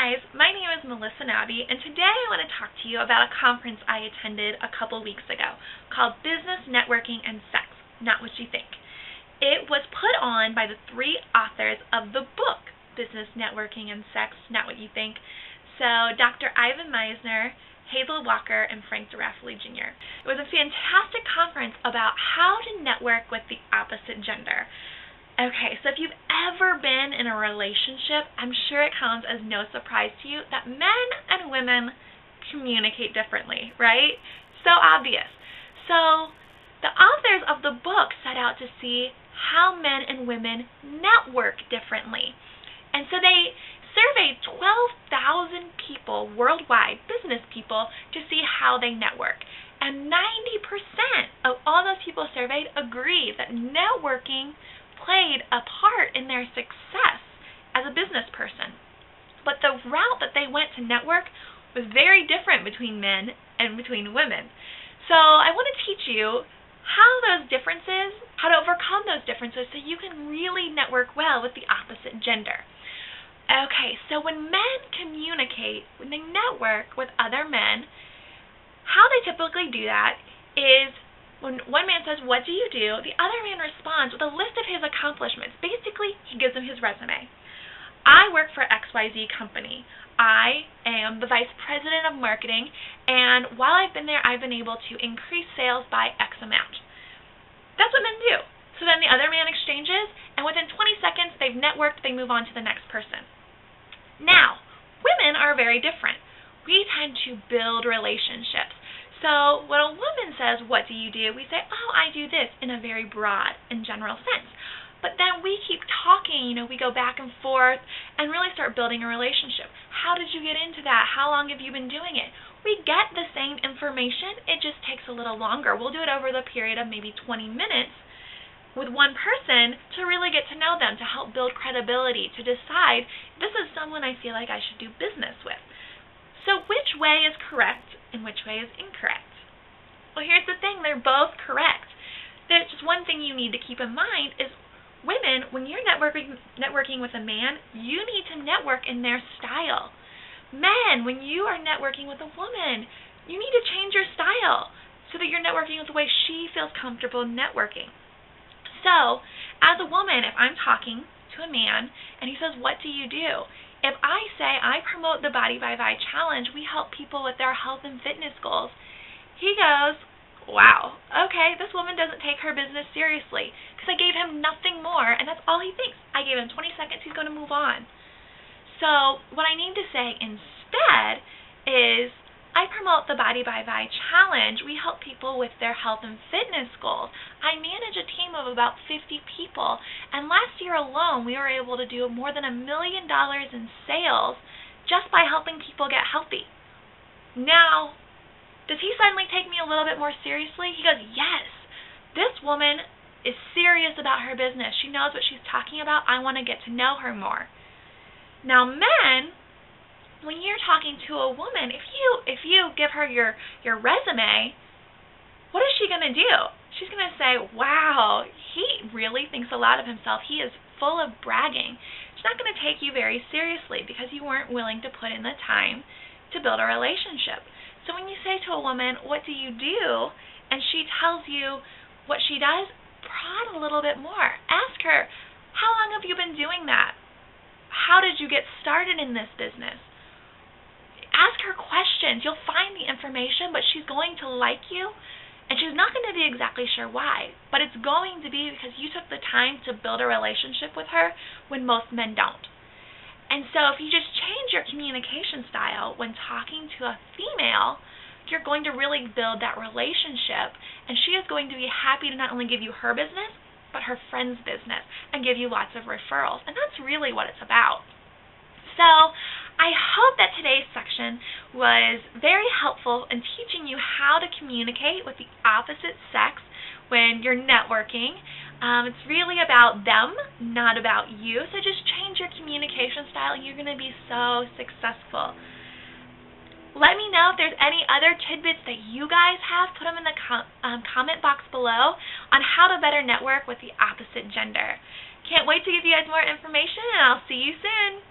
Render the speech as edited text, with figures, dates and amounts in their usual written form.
guys, my name is Melissa Nabby, and today I want to talk to you about a conference I attended a couple weeks ago called Business, Networking, and Sex, Not What You Think. It was put on by the three authors of the book, Business, Networking, and Sex, Not What You Think. So Dr. Misner, Hazel Walker, and Frank Raffele Jr. It was a fantastic conference about how to network with the opposite gender. Okay, so if you've ever been in a relationship, I'm sure it comes as no surprise to you that men and women communicate differently, right? So obvious. So the authors of the book set out to see how men and women network differently. And so they surveyed 12,000 people worldwide, business people, to see how they network. And 90% of all those people surveyed agree that networking played a part in their success as a business person. But the route that they went to network was very different between men and between women. So I want to teach you how those differences, how to overcome those differences so you can really network well with the opposite gender. Okay, so when men communicate, when they network with other men, how they typically do that is when one man says, "What do you do?" the other man responds with a list of his accomplishments. Basically, he gives him his resume. I work for XYZ company. I am the vice president of marketing, and while I've been there, I've been able to increase sales by X amount. That's what men do. So then the other man exchanges, and within 20 seconds, they've networked, they move on to the next person. Now, women are very different. We tend to build relationships. So when a woman says, "What do you do?" we say, "Oh, I do this," in a very broad and general sense. But then we keep talking, we go back and forth and really start building a relationship. How did you get into that? How long have you been doing it? We get the same information, it just takes a little longer. We'll do it over the period of maybe 20 minutes with one person to really get to know them, to help build credibility, to decide, this is someone I feel like I should do business with. So which way is correct and which way is incorrect? Well, here's the thing, they're both correct. There's just one thing you need to keep in mind is women, when you're networking with a man, you need to network in their style. Men, when you are networking with a woman, you need to change your style so that you're networking with the way she feels comfortable networking. So, as a woman, if I'm talking to a man and he says, "What do you do?" If I say, "I promote the Body by Vi Challenge, we help people with their health and fitness goals," he goes, "Wow, okay, this woman doesn't take her business seriously because I gave him nothing more," and that's all he thinks. I gave him 20 seconds, he's going to move on. So what I need to say instead is, "I promote the Body by Vi Challenge. We help people with their health and fitness goals. I manage a team of about 50 people, and last year alone we were able to do more than $1 million in sales just by helping people get healthy." Now, does he suddenly take me a little bit more seriously? He goes, "Yes, this woman is serious about her business. She knows what she's talking about. I want to get to know her more." Now, men, when you're talking to a woman, if you give her your resume, what is she going to do? She's going to say, "Wow, he really thinks a lot of himself. He is full of bragging." She's not going to take you very seriously because you weren't willing to put in the time to build a relationship. So when you say to a woman, "What do you do?" and she tells you what she does, prod a little bit more. Ask her, "How long have you been doing that? How did you get started in this business?" Ask her questions. You'll find the information, but she's going to like you, and she's not going to be exactly sure why, but it's going to be because you took the time to build a relationship with her when most men don't. And so if you just change your communication style when talking to a female, you're going to really build that relationship, and she is going to be happy to not only give you her business, but her friend's business, and give you lots of referrals. And that's really what it's about. So I hope that today's section was very helpful in teaching you how to communicate with the opposite sex when you're networking. It's really about them, not about you. So just change your communication style and you're going to be so successful. Let me know if there's any other tidbits that you guys have. Put them in the comment box below on how to better network with the opposite gender. Can't wait to give you guys more information, and I'll see you soon.